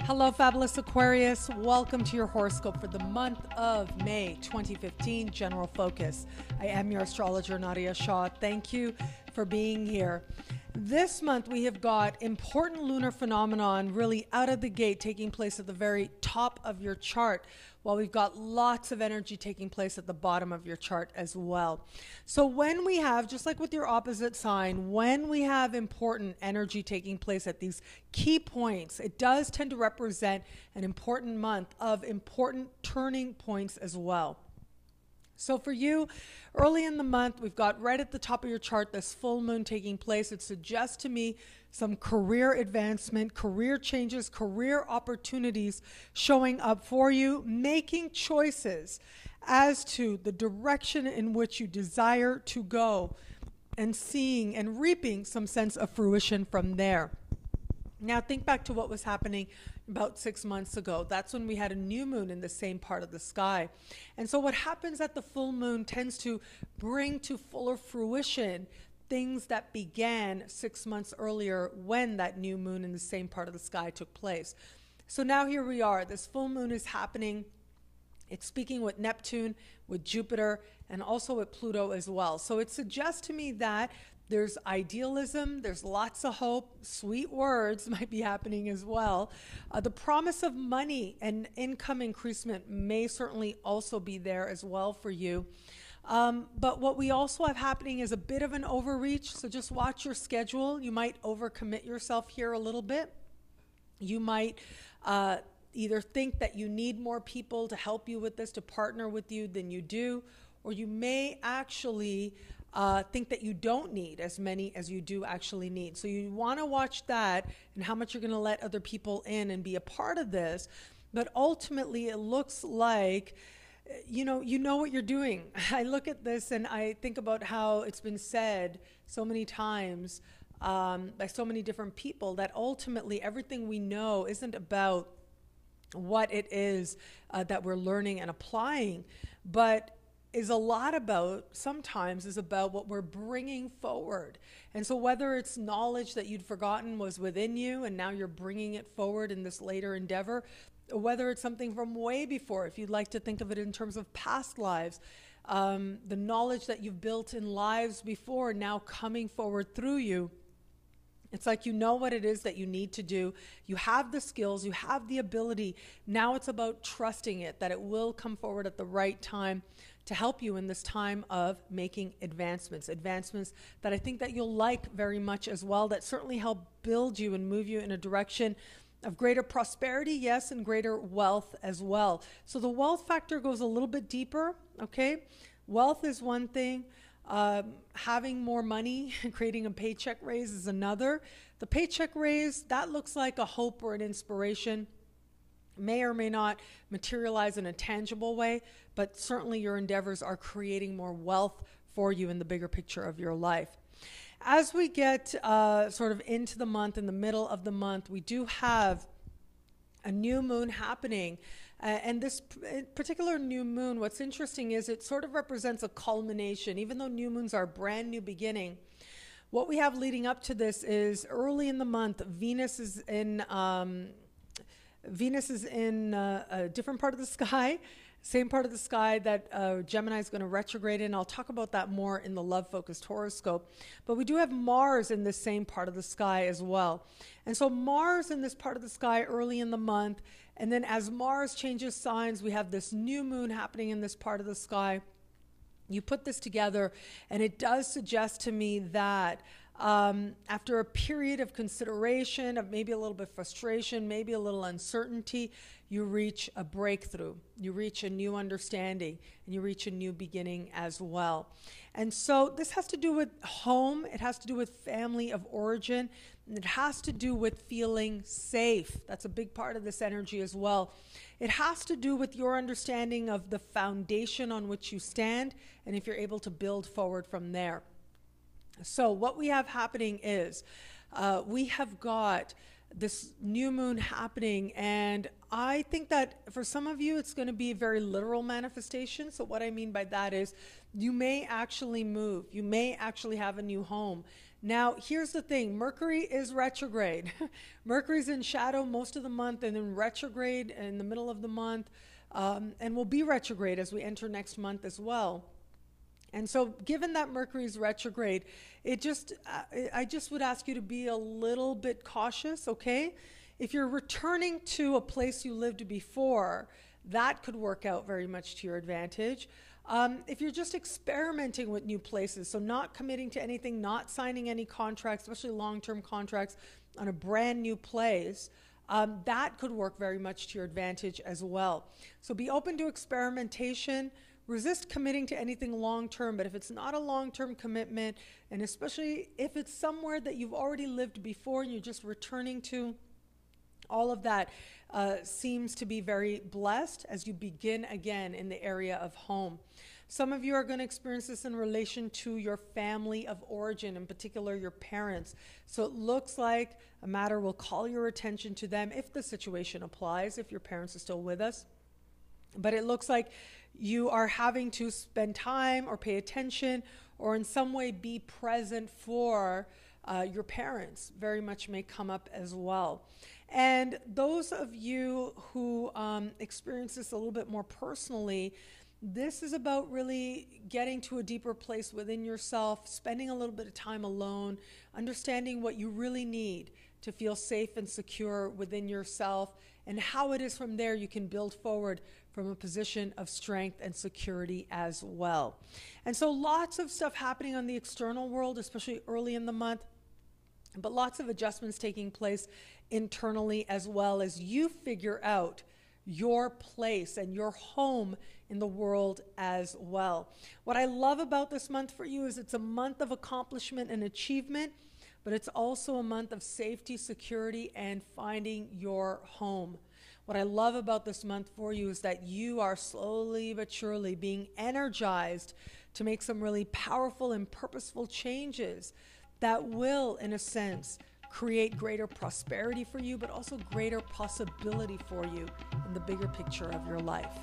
Hello, fabulous Aquarius. Welcome to your horoscope for the month of May 2015, General Focus. I am your astrologer, Nadiya Shah. Thank you for being here. This month, we have got important lunar phenomenon really out of the gate taking place at the very top of your chart, while we've got lots of energy taking place at the bottom of your chart as well. So when we have, just like with your opposite sign, when we have important energy taking place at these key points, it does tend to represent an important month of important turning points as well. So for you, early in the month, we've got right at the top of your chart this full moon taking place. It suggests to me some career advancement, career changes, career opportunities showing up for you, making choices as to the direction in which you desire to go, and seeing and reaping some sense of fruition from there. Now think back to what was happening about 6 months ago. That's when we had a new moon in the same part of the sky. And so what happens at the full moon tends to bring to fuller fruition things that began 6 months earlier when that new moon in the same part of the sky took place. So now here we are. This full moon is happening. It's speaking with Neptune, with Jupiter, and also with Pluto as well. So it suggests to me that there's idealism, there's lots of hope, sweet words might be happening as well. The promise of money and income increasement may certainly also be there as well for you. But what we also have happening is a bit of an overreach, so just watch your schedule. You might overcommit yourself here a little bit. You might either think that you need more people to help you with this, to partner with you than you do, or you may actually think that you don't need as many as you do actually need. So you want to watch that and how much you're going to let other people in and be a part of this. But ultimately, it looks like you know what you're doing. I look at this and I think about how it's been said so many times by so many different people that ultimately everything we know isn't about what it is that we're learning and applying, but is a lot about, sometimes is about what we're bringing forward. And so whether it's knowledge that you'd forgotten was within you and now you're bringing it forward in this later endeavor, or whether it's something from way before, if you'd like to think of it in terms of past lives, the knowledge that you've built in lives before now coming forward through you. It's like you know what it is that you need to do. You have the skills, you have the ability. Now it's about trusting it, that it will come forward at the right time to help you in this time of making advancements that I think that you'll like very much as well, that certainly help build you and move you in a direction of greater prosperity, yes, and greater wealth as well. So the wealth factor goes a little bit deeper, okay? Wealth is one thing. Having more money, creating a paycheck raise is another. The paycheck raise, that looks like a hope or an inspiration. May or may not materialize in a tangible way, but certainly your endeavors are creating more wealth for you in the bigger picture of your life. As we get sort of into the month, in the middle of the month, we do have a new moon happening. And this particular new moon, what's interesting is it sort of represents a culmination. Even though new moons are a brand new beginning, what we have leading up to this is early in the month, Venus is in a different part of the sky, same part of the sky that Gemini is going to retrograde in. I'll talk about that more in the love-focused horoscope. But we do have Mars in this same part of the sky as well. And so Mars in this part of the sky early in the month, and then as Mars changes signs, we have this new moon happening in this part of the sky. You put this together, and it does suggest to me that after a period of consideration, of maybe a little bit of frustration, maybe a little uncertainty, you reach a breakthrough, you reach a new understanding, and you reach a new beginning as well. And so this has to do with home, it has to do with family of origin, and it has to do with feeling safe. That's a big part of this energy as well. It has to do with your understanding of the foundation on which you stand, and if you're able to build forward from there. So what we have happening is we have got this new moon happening, and I think that for some of you it's going to be a very literal manifestation. So what I mean by that is you may actually move, you may actually have a new home. Now, here's the thing. Mercury is retrograde. Mercury's in shadow most of the month and then retrograde in the middle of the month, and will be retrograde as we enter next month as well. And so given that Mercury's retrograde, I just would ask you to be a little bit cautious, okay? If you're returning to a place you lived before, that could work out very much to your advantage. If you're just experimenting with new places, so not committing to anything, not signing any contracts, especially long-term contracts on a brand new place, that could work very much to your advantage as well. So be open to experimentation. Resist committing to anything long-term, but if it's not a long-term commitment, and especially if it's somewhere that you've already lived before and you're just returning to, all of that seems to be very blessed as you begin again in the area of home. Some of you are going to experience this in relation to your family of origin, in particular your parents. So it looks like a matter will call your attention to them if the situation applies, if your parents are still with us. But it looks like you are having to spend time or pay attention or in some way be present for your parents. Very much may come up as well. And those of you who experience this a little bit more personally, this is about really getting to a deeper place within yourself, spending a little bit of time alone, understanding what you really need to feel safe and secure within yourself, and how it is from there you can build forward from a position of strength and security as well. And so lots of stuff happening on the external world, especially early in the month, but lots of adjustments taking place internally as well as you figure out your place and your home in the world as well. What I love about this month for you is it's a month of accomplishment and achievement, but it's also a month of safety, security, and finding your home. What I love about this month for you is that you are slowly but surely being energized to make some really powerful and purposeful changes that will, in a sense, create greater prosperity for you, but also greater possibility for you in the bigger picture of your life.